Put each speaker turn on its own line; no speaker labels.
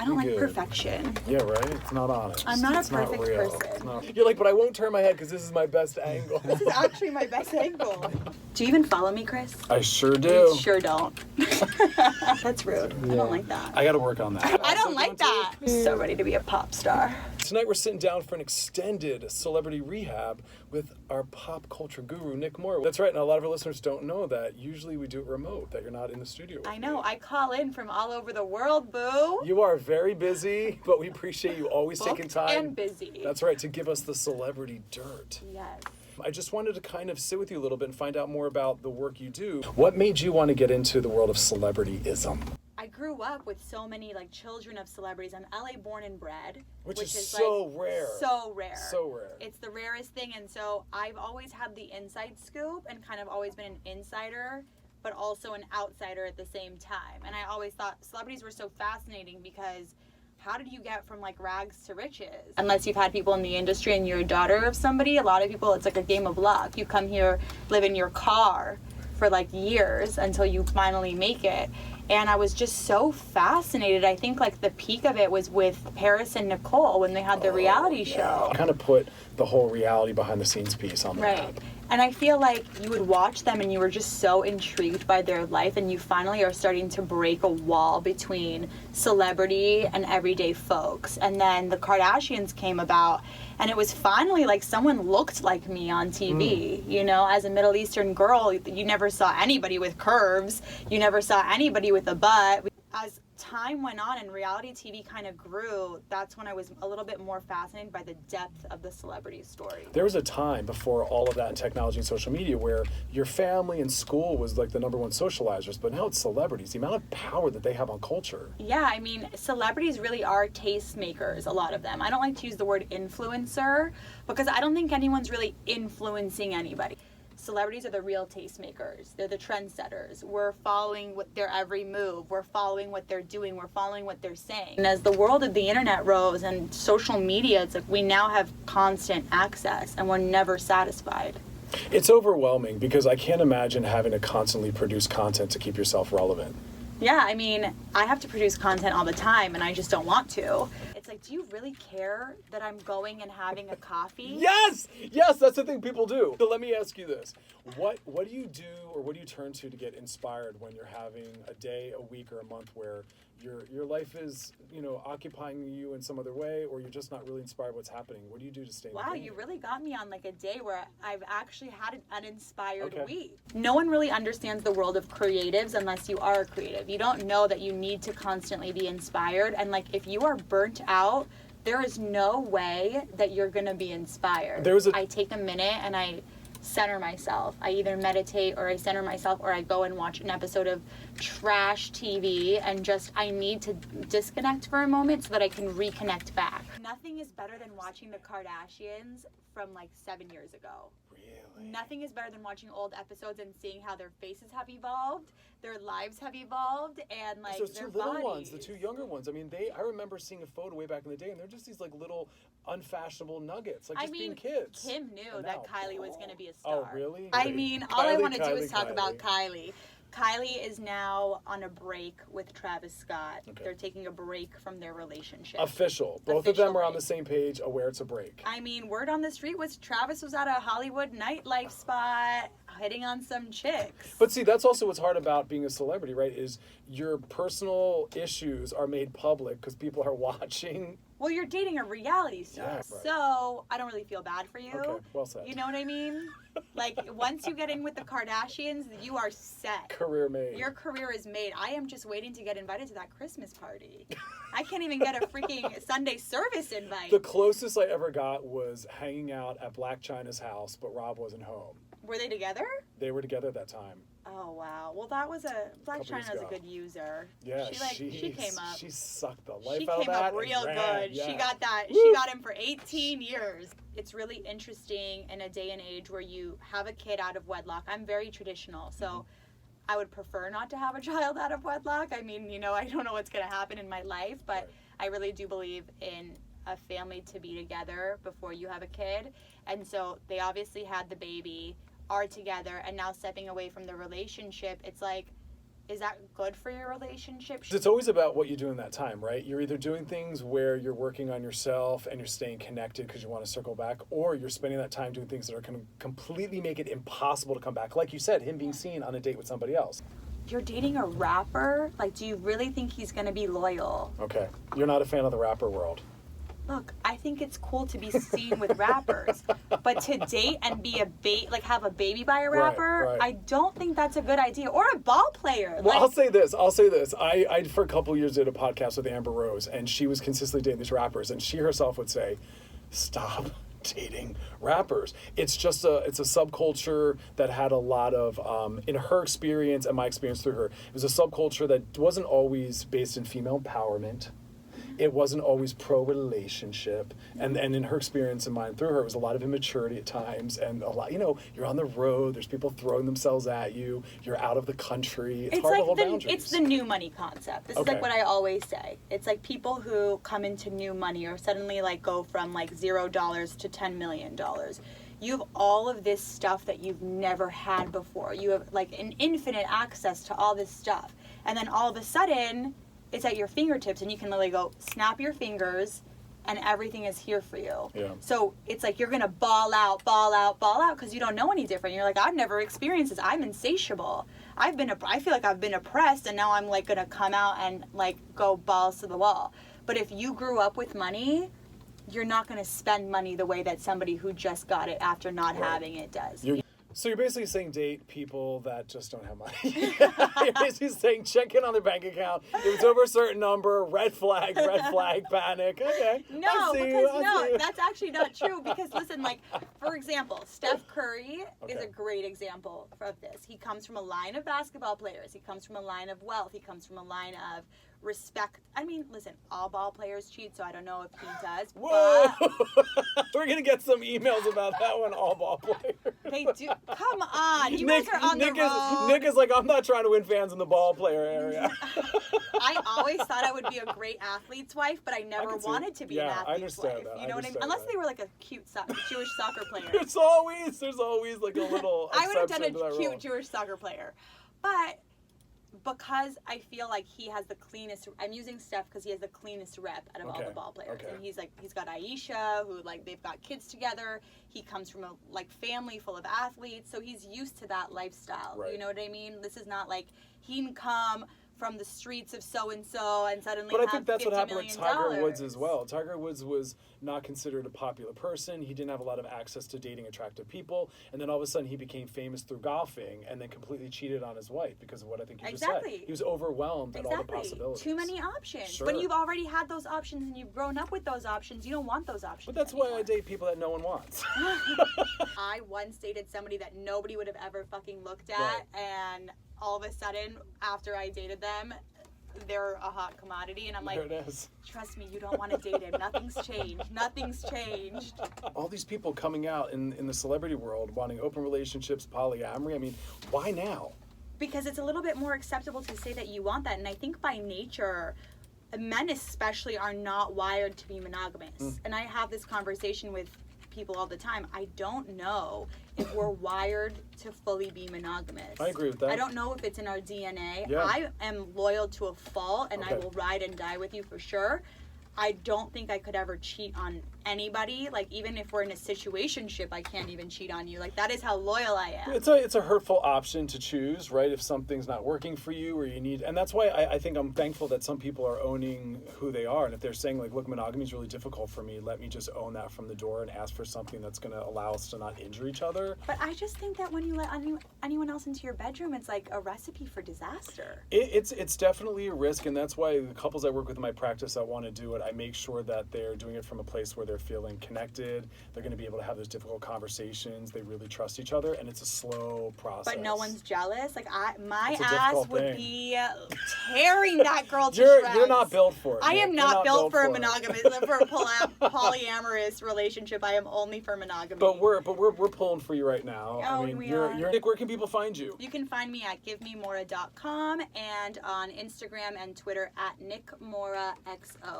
don't like perfection.
Yeah, right? It's not honest.
I'm not
it's
a perfect
not real.
person.
You're like, but I won't turn my head because this is my best angle.
This is actually my best angle. Do you even follow me, Chris?
I sure do.
You sure don't. That's rude. Yeah. I don't like that.
I got to work on that.
I don't like that. I'm so ready to be a pop star.
Tonight we're sitting down for an extended celebrity rehab with our pop culture guru, Nick Mora. That's right, and a lot of our listeners don't know that. Usually we do it remote, that you're not in the studio with
I know,
me.
I call in from all over the world, boo.
You are very busy, but we appreciate you always taking time.
And busy.
That's right, to give us the celebrity dirt.
Yes.
I just wanted to kind of sit with you a little bit and find out more about the work you do. What made you want to get into the world of celebrityism?
I grew up with so many children of celebrities. I'm LA born and bred.
Which is so rare.
So rare.
So rare.
It's the rarest thing, and so I've always had the inside scoop and kind of always been an insider, but also an outsider at the same time. And I always thought celebrities were so fascinating because how did you get from rags to riches? Unless you've had people in the industry and you're a daughter of somebody, a lot of people, it's like a game of luck. You come here, live in your car for years until you finally make it. And I was just so fascinated. I think the peak of it was with Paris and Nicole when they had the reality show.
Kind of put the whole reality behind the scenes piece on the map.
And I feel like you would watch them and you were just so intrigued by their life, and you finally are starting to break a wall between celebrity and everyday folks. And then the Kardashians came about, and it was finally someone looked like me on TV. You know, as a Middle Eastern girl, you never saw anybody with curves. You never saw anybody with a butt. As time went on and reality TV kind of grew, that's when I was a little bit more fascinated by the depth of the celebrity story.
There was a time before all of that in technology and social media where your family and school was the number one socializers, but now it's celebrities, the amount of power that they have on culture.
Yeah, I mean, celebrities really are tastemakers, a lot of them. I don't like to use the word influencer because I don't think anyone's really influencing anybody. Celebrities are the real tastemakers. They're the trendsetters. We're following their every move. We're following what they're doing. We're following what they're saying. And as the world of the internet rose and social media, it's we now have constant access and we're never satisfied.
It's overwhelming because I can't imagine having to constantly produce content to keep yourself relevant.
Yeah, I mean, I have to produce content all the time and I just don't want to. It's do you really care that I'm going and having a coffee?
Yes, that's the thing people do. So let me ask you this. What do you do, or what do you turn to get inspired when you're having a day, a week, or a month where your life is, occupying you in some other way, or you're just not really inspired what's happening? What do you do to stay
Wow,
motivated?
you really got me on a day where I've actually had an uninspired week. No one really understands the world of creatives unless you are a creative. You don't know that you need to constantly be inspired, and if you are burnt out, there is no way that you're gonna be inspired. I take a minute and I center myself. I either meditate or I center myself, or I go and watch an episode of trash TV and I need to disconnect for a moment so that I can reconnect back. Nothing is better than watching the Kardashians from 7 years ago.
Really?
Nothing is better than watching old episodes and seeing how their faces have evolved, their lives have evolved, and
those
their
two little
bodies.
ones, the two younger ones. I mean, I remember seeing a photo way back in the day, and they're just these little unfashionable nuggets, being kids.
Kim knew that Kylie was going to be a
Oh,
star.
really?
I mean, all I want to do is talk about Kylie. Kylie is now on a break with Travis Scott. Okay. They're taking a break from their relationship.
Official. Both of them are on the same page, aware it's a break.
I mean, word on the street was Travis was at a Hollywood nightlife spot hitting on some chicks.
But see, that's also what's hard about being a celebrity, right? Is your personal issues are made public because people are watching.
Well, you're dating a reality star,
yeah, right.
So I don't really feel bad for you.
Okay, well said.
You know what I mean? Once you get in with the Kardashians, you are set.
Career made.
Your career is made. I am just waiting to get invited to that Christmas party. I can't even get a freaking Sunday service invite.
The closest I ever got was hanging out at Black China's house, but Rob wasn't home.
Were they together?
They were together at that time.
Oh, wow. Well, Black China is a good user.
Yeah,
she came up.
She sucked the life
She
out of
came
that.
up real good.
Yeah.
She got that.
Woo!
She got him for 18 years. It's really interesting in a day and age where you have a kid out of wedlock. I'm very traditional, so I would prefer not to have a child out of wedlock. I mean, I don't know what's going to happen in my life, but I really do believe in a family to be together before you have a kid. And so they obviously had the baby, are together, and now stepping away from the relationship, it's is that good for your relationship?
It's always about what you do in that time, right? You're either doing things where you're working on yourself and you're staying connected because you want to circle back, or you're spending that time doing things that are going to completely make it impossible to come back. Like you said, him being seen on a date with somebody else.
You're dating a rapper? Like, do you really think he's going to be loyal?
Okay. You're not a fan of the rapper world.
Look, I think it's cool to be seen with rappers, but to date and be have a baby by a rapper,
right.
I don't think that's a good idea. Or a ball player.
Well, I'll say this. I for a couple of years did a podcast with Amber Rose, and she was consistently dating these rappers, and she herself would say, stop dating rappers. It's a subculture that had a lot of, in her experience and my experience through her, it was a subculture that wasn't always based in female empowerment. It wasn't always pro-relationship. And in her experience and mine through her, it was a lot of immaturity at times. And a lot, you're on the road. There's people throwing themselves at you. You're out of the country. It's hard to hold boundaries.
It's the new money concept. This is like what I always say. It's like people who come into new money or suddenly like go from like $0 to $10 million. You have all of this stuff that you've never had before. You have like an infinite access to all this stuff. And then all of a sudden, it's at your fingertips, and you can literally go snap your fingers, and everything is here for you.
Yeah.
So it's like you're gonna ball out, because you don't know any different. You're like, I've never experienced this. I'm insatiable. I feel like I've been oppressed, and now I'm like gonna come out and like go balls to the wall. But if you grew up with money, you're not gonna spend money the way that somebody who just got it after not having it does.
So you're basically saying date people that just don't have money. You're basically saying check in on their bank account. If it's over a certain number, red flag, panic. Okay.
No, that's actually not true. Because listen, like, for example, Steph Curry is a great example of this. He comes from a line of basketball players. He comes from a line of wealth. He comes from a line of respect. I mean, listen, all ball players cheat, so I don't know if he does.
Whoa! We're going to get some emails about that one, all ball players.
They do. Come on. You guys are on the road.
Nick is like, I'm not trying to win fans in the ball player area.
I always thought I would be a great athlete's wife, but I never wanted to be an athlete's wife.
That.
You know what I mean? Unless they were like a cute Jewish soccer player.
There's always like a little
I would have done a cute
role.
Jewish soccer player. But because I feel like he has the cleanest, I'm using Steph because he has the cleanest rep out of all the ball players. And he's got Aisha, who like they've got kids together. He comes from a like family full of athletes, so he's used to that lifestyle. Right. You know what I mean? This is not like he can come from the streets of so-and-so and suddenly
But
have
I think that's what happened with Tiger Woods as well. Tiger Woods was not considered a popular person. He didn't have a lot of access to dating attractive people. And then all of a sudden he became famous through golfing and then completely cheated on his wife because of what I think you just said. He was overwhelmed at all the possibilities.
Too many options.
Sure.
When you've already had those options and you've grown up with those options, you don't want those options
But that's
anymore.
why I date people that no one wants.
I once dated somebody that nobody would have ever fucking looked at, and all of a sudden, after I dated them, they're a hot commodity, and I'm like,
there it is.
Trust me, you don't want to date him. Nothing's changed.
All these people coming out in the celebrity world wanting open relationships, polyamory, I mean, why now?
Because it's a little bit more acceptable to say that you want that, and I think by nature, men especially are not wired to be monogamous. And I have this conversation with people all the time. I don't know if we're wired to fully be monogamous.
I agree with that.
I don't know if it's in our DNA.
Yeah.
I am loyal to a fault, and I will ride and die with you for sure. I don't think I could ever cheat on anybody. Like, even if we're in a situationship, I can't even cheat on you. Like, that is how loyal I am.
It's a hurtful option to choose, right? If something's not working for you or you need... And that's why I think I'm thankful that some people are owning who they are. And if they're saying, like, look, monogamy is really difficult for me, let me just own that from the door and ask for something that's going to allow us to not injure each other.
But I just think that when you let anyone else into your bedroom, it's like a recipe for disaster.
It's definitely a risk, and that's why the couples I work with in my practice that want to do it, I make sure that they're doing it from a place where they're feeling connected. They're going to be able to have those difficult conversations. They really trust each other, and it's a slow process.
But no one's jealous. Like my ass would be tearing that girl to
You're
shreds.
You're not built for it.
I am not built for a monogamous, for a polyamorous relationship. I am only for monogamy.
But we're pulling for you right now.
Oh,
I mean,
we are.
Nick, where can people find you?
You can find me at givememora.com and on Instagram and Twitter at NickMoraXO.